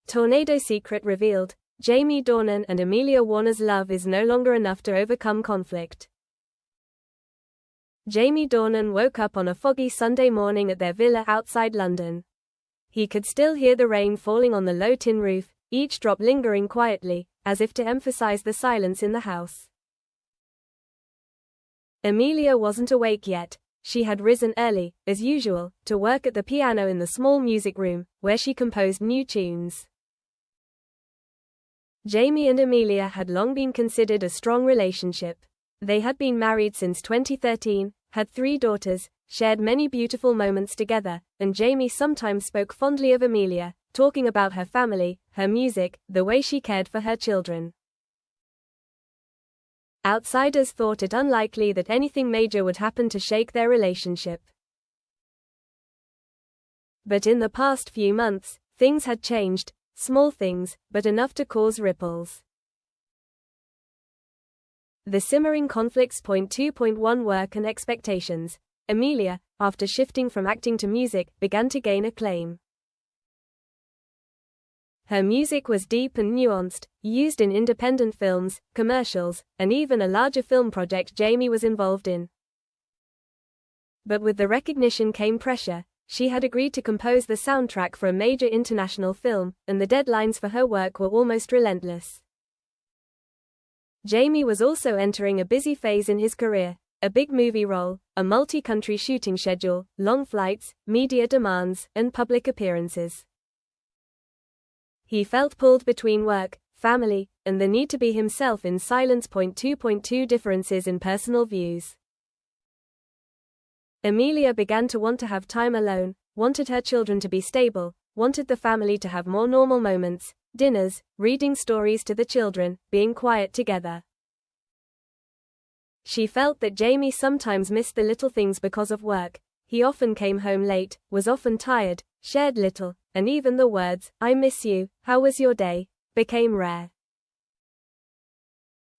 Tornado secret revealed. Jamie Dornan and Amelia Warner's love is no longer enough to overcome conflict. Jamie Dornan woke up on a foggy Sunday morning at their villa outside London. He could still hear the rain falling on the low tin roof, each drop lingering quietly, as if to emphasize the silence in the house. Amelia wasn't awake yet. She had risen early, as usual, to work at the piano in the small music room, where she composed new tunes. Jamie and Amelia had long been considered a strong relationship. They had been married since 2013, had 3 daughters, shared many beautiful moments together, and Jamie sometimes spoke fondly of Amelia, talking about her family, her music, the way she cared for her children. Outsiders thought it unlikely that anything major would happen to shake their relationship. But in the past few months, things had changed, small things, but enough to cause ripples. The simmering conflicts. 2.1 Work and expectations. Amelia, after shifting from acting to music, began to gain acclaim. Her music was deep and nuanced, used in independent films, commercials, and even a larger film project Jamie was involved in. But with the recognition came pressure. She had agreed to compose the soundtrack for a major international film, and the deadlines for her work were almost relentless. Jamie was also entering a busy phase in his career: a big movie role, a multi-country shooting schedule, long flights, media demands, and public appearances. He felt pulled between work, family, and the need to be himself in silence. 2.2 Differences in personal views. Amelia began to want to have time alone, wanted her children to be stable, wanted the family to have more normal moments, dinners, reading stories to the children, being quiet together. She felt that Jamie sometimes missed the little things because of work. He often came home late, was often tired, shared little, and even the words, "I miss you, how was your day?" became rare.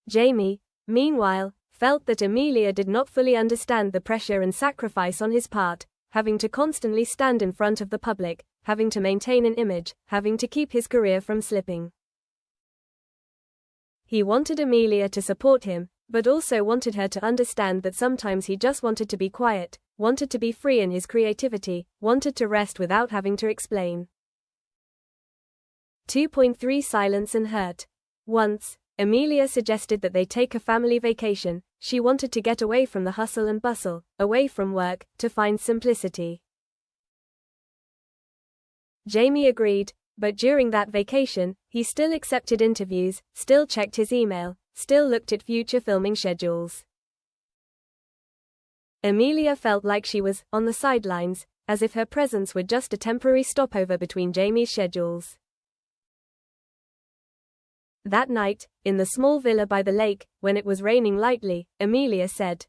Jamie, meanwhile, felt that Amelia did not fully understand the pressure and sacrifice on his part, having to constantly stand in front of the public, having to maintain an image, having to keep his career from slipping. He wanted Amelia to support him, but also wanted her to understand that sometimes he just wanted to be quiet, wanted to be free in his creativity, wanted to rest without having to explain. 2.3 Silence and hurt. Once, Amelia suggested that they take a family vacation. She wanted to get away from the hustle and bustle, away from work, to find simplicity. Jamie agreed, but during that vacation, he still accepted interviews, still checked his email, still looked at future filming schedules. Amelia felt like she was on the sidelines, as if her presence were just a temporary stopover between Jamie's schedules. That night, in the small villa by the lake, when it was raining lightly, Amelia said,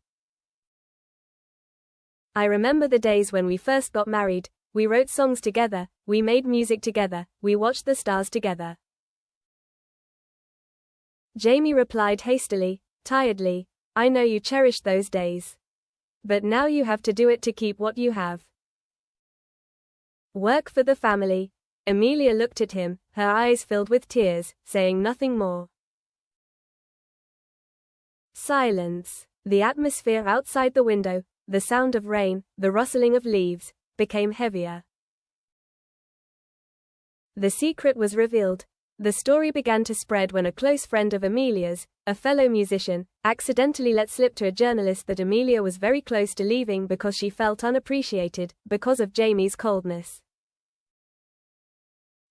"I remember the days when we first got married. We wrote songs together, we made music together, we watched the stars together." Jamie replied hastily, tiredly, "I know you cherished those days. But now you have to do it to keep what you have. Work for the family." Amelia looked at him, her eyes filled with tears, saying nothing more. Silence. The atmosphere outside the window, the sound of rain, the rustling of leaves, became heavier. The secret was revealed. The story began to spread when a close friend of Amelia's, a fellow musician, accidentally let slip to a journalist that Amelia was very close to leaving because she felt unappreciated, because of Jamie's coldness.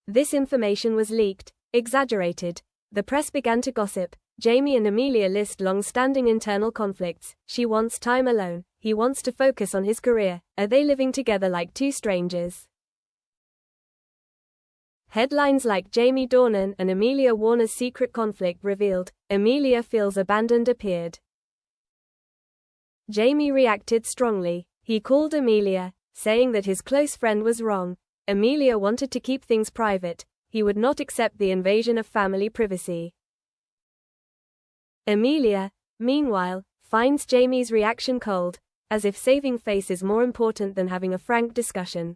This information was leaked, exaggerated. The press began to gossip. Jamie and Amelia list long-standing internal conflicts. She wants time alone. He wants to focus on his career. Are they living together like two strangers? Headlines like Jamie Dornan and Amelia Warner's secret conflict revealed. Amelia feels abandoned appeared. Jamie reacted strongly. He called Amelia, saying that his close friend was wrong. Amelia wanted to keep things private. He would not accept the invasion of family privacy. Amelia, meanwhile, finds Jamie's reaction cold, as if saving face is more important than having a frank discussion.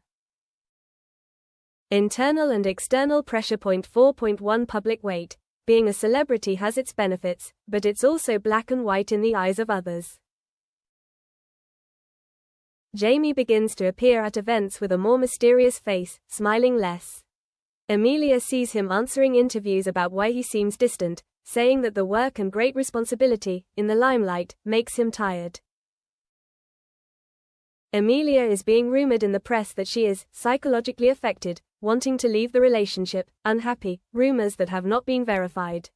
Internal and external pressure. 4.1 Public weight. Being a celebrity has its benefits, but it's also black and white in the eyes of others. Jamie begins to appear at events with a more mysterious face, smiling less. Amelia sees him answering interviews about why he seems distant, saying that the work and great responsibility, in the limelight, makes him tired. Amelia is being rumored in the press that she is psychologically affected, wanting to leave the relationship, unhappy, rumors that have not been verified.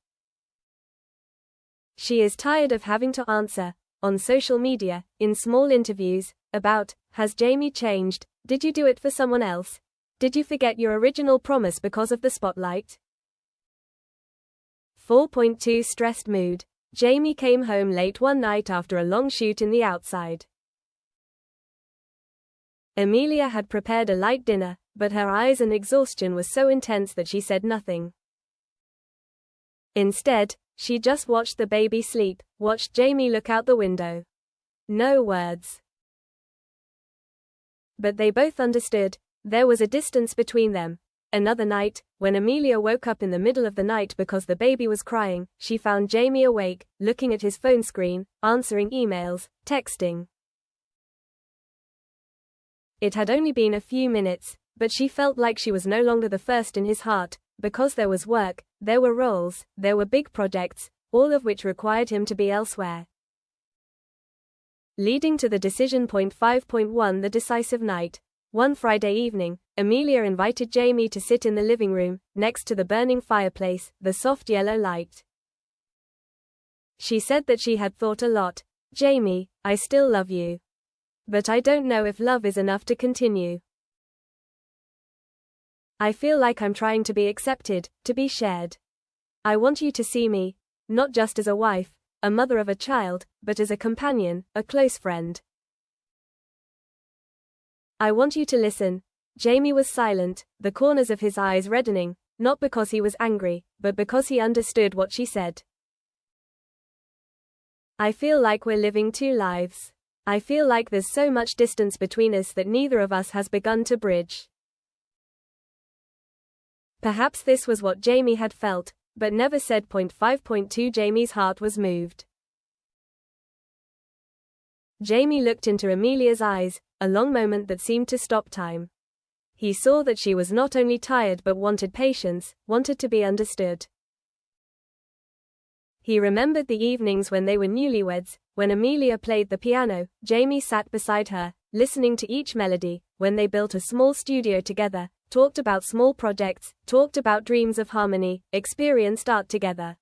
She is tired of having to answer, on social media, in small interviews, about, has Jamie changed? Did you do it for someone else? Did you forget your original promise because of the spotlight? 4.2 Stressed mood. Jamie came home late one night after a long shoot in the outside. Amelia had prepared a light dinner, but her eyes and exhaustion was so intense that she said nothing. Instead, she just watched the baby sleep, watched Jamie look out the window. No words. But they both understood, there was a distance between them. Another night, when Amelia woke up in the middle of the night because the baby was crying, she found Jamie awake, looking at his phone screen, answering emails, texting. It had only been a few minutes, but she felt like she was no longer the first in his heart, because there was work, there were roles, there were big projects, all of which required him to be elsewhere. Leading to the decision. 5.1 The decisive night. One Friday evening, Amelia invited Jamie to sit in the living room, next to the burning fireplace, the soft yellow light. She said that she had thought a lot. Jamie, I still love you. But I don't know if love is enough to continue. I feel like I'm trying to be accepted, to be shared. I want you to see me, not just as a wife, a mother of a child, but as a companion, a close friend. I want you to listen. Jamie was silent, the corners of his eyes reddening, not because he was angry, but because he understood what she said. I feel like we're living two lives. I feel like there's so much distance between us that neither of us has begun to bridge. Perhaps this was what Jamie had felt, but never said. 5.2 Jamie's heart was moved. Jamie looked into Amelia's eyes, a long moment that seemed to stop time. He saw that she was not only tired but wanted patience, wanted to be understood. He remembered the evenings when they were newlyweds, when Amelia played the piano, Jamie sat beside her, listening to each melody, when they built a small studio together, talked about small projects, talked about dreams of harmony, experienced art together.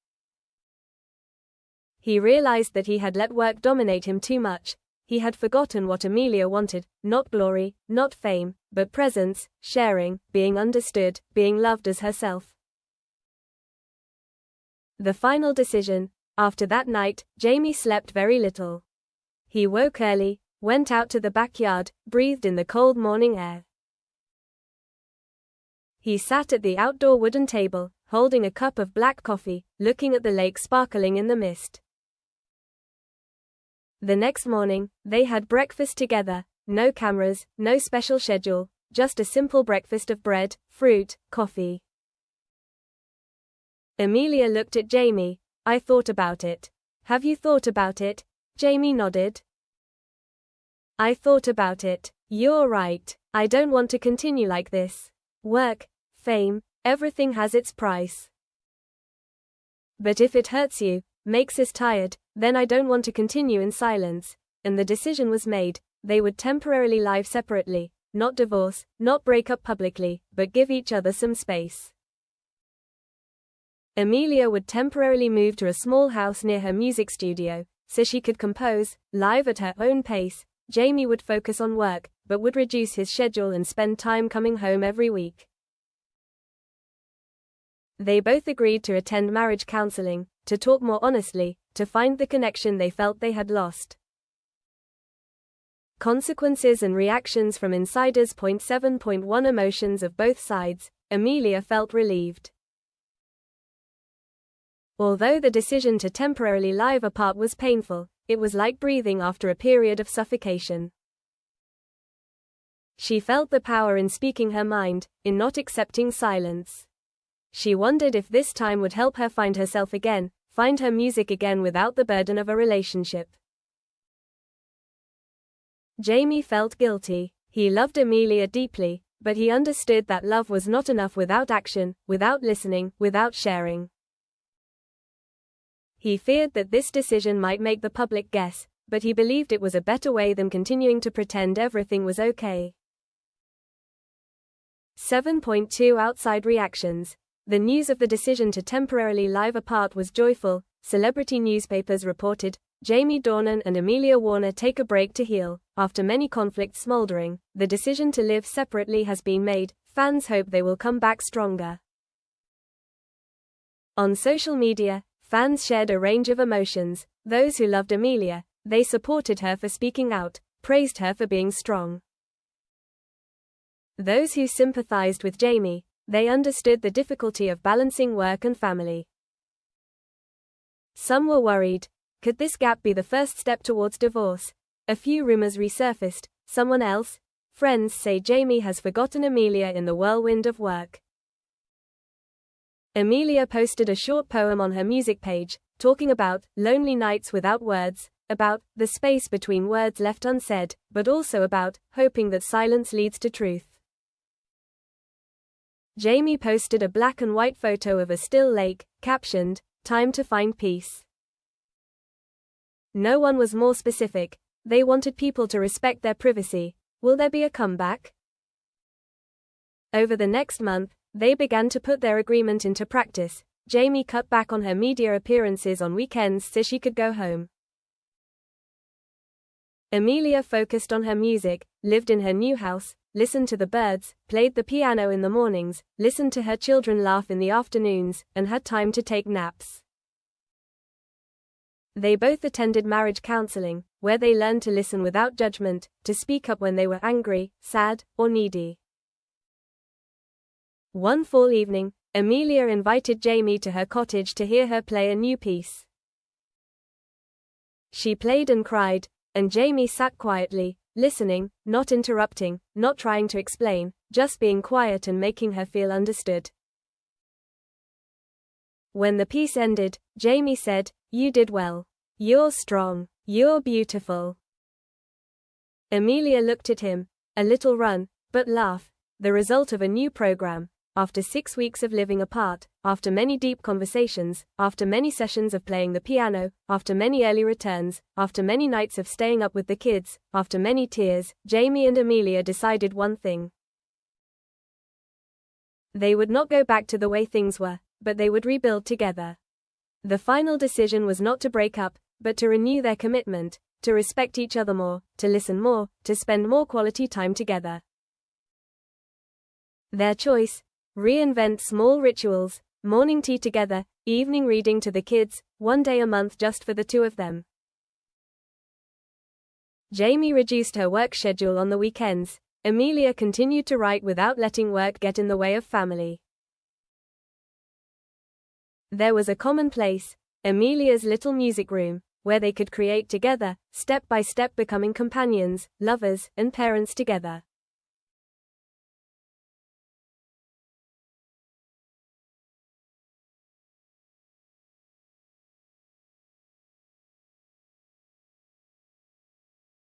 He realized that he had let work dominate him too much. He had forgotten what Amelia wanted, not glory, not fame, but presence, sharing, being understood, being loved as herself. The final decision. After that night, Jamie slept very little. He woke early, went out to the backyard, breathed in the cold morning air. He sat at the outdoor wooden table, holding a cup of black coffee, looking at the lake sparkling in the mist. The next morning, they had breakfast together, no cameras, no special schedule, just a simple breakfast of bread, fruit, coffee. Amelia looked at Jamie. I thought about it. Have you thought about it? Jamie nodded. I thought about it. You're right. I don't want to continue like this. Work, fame, everything has its price. But if it hurts you, makes us tired, then I don't want to continue in silence. And the decision was made. They would temporarily live separately, not divorce, not break up publicly, but give each other some space. Amelia would temporarily move to a small house near her music studio, so she could compose, live at her own pace. Jamie would focus on work, but would reduce his schedule and spend time coming home every week. They both agreed to attend marriage counseling, to talk more honestly, to find the connection they felt they had lost. Consequences and reactions from insiders. 7.1 Emotions of both sides. Amelia felt relieved. Although the decision to temporarily live apart was painful, it was like breathing after a period of suffocation. She felt the power in speaking her mind, in not accepting silence. She wondered if this time would help her find herself again, find her music again without the burden of a relationship. Jamie felt guilty. He loved Amelia deeply, but he understood that love was not enough without action, without listening, without sharing. He feared that this decision might make the public guess, but he believed it was a better way than continuing to pretend everything was okay. 7.2 Outside reactions. The news of the decision to temporarily live apart was joyful. Celebrity newspapers reported, Jamie Dornan and Amelia Warner take a break to heal. After many conflicts smoldering, the decision to live separately has been made. Fans hope they will come back stronger. On social media, fans shared a range of emotions. Those who loved Amelia, they supported her for speaking out, praised her for being strong. Those who sympathized with Jamie, they understood the difficulty of balancing work and family. Some were worried. Could this gap be the first step towards divorce? A few rumors resurfaced. Someone else? Friends say Jamie has forgotten Amelia in the whirlwind of work. Amelia posted a short poem on her music page, talking about lonely nights without words, about the space between words left unsaid, but also about hoping that silence leads to truth. Jamie posted a black and white photo of a still lake, captioned, "Time to find peace." No one was more specific. They wanted people to respect their privacy. Will there be a comeback? Over the next month, they began to put their agreement into practice. Jamie cut back on her media appearances on weekends so she could go home. Amelia focused on her music, lived in her new house, listened to the birds, played the piano in the mornings, listened to her children laugh in the afternoons, and had time to take naps. They both attended marriage counseling, where they learned to listen without judgment, to speak up when they were angry, sad, or needy. One fall evening, Amelia invited Jamie to her cottage to hear her play a new piece. She played and cried, and Jamie sat quietly, listening, not interrupting, not trying to explain, just being quiet and making her feel understood. When the piece ended, Jamie said, "You did well. You're strong. You're beautiful." Amelia looked at him, a little run, but laugh, the result of a new program. After 6 weeks of living apart, after many deep conversations, after many sessions of playing the piano, after many early returns, after many nights of staying up with the kids, after many tears, Jamie and Amelia decided one thing. They would not go back to the way things were, but they would rebuild together. The final decision was not to break up, but to renew their commitment, to respect each other more, to listen more, to spend more quality time together. Their choice: reinvent small rituals, morning tea together, evening reading to the kids, one day a month just for the two of them. Jamie reduced her work schedule on the weekends. Amelia continued to write without letting work get in the way of family. There was a common place, Amelia's little music room, where they could create together, step by step becoming companions, lovers, and parents together.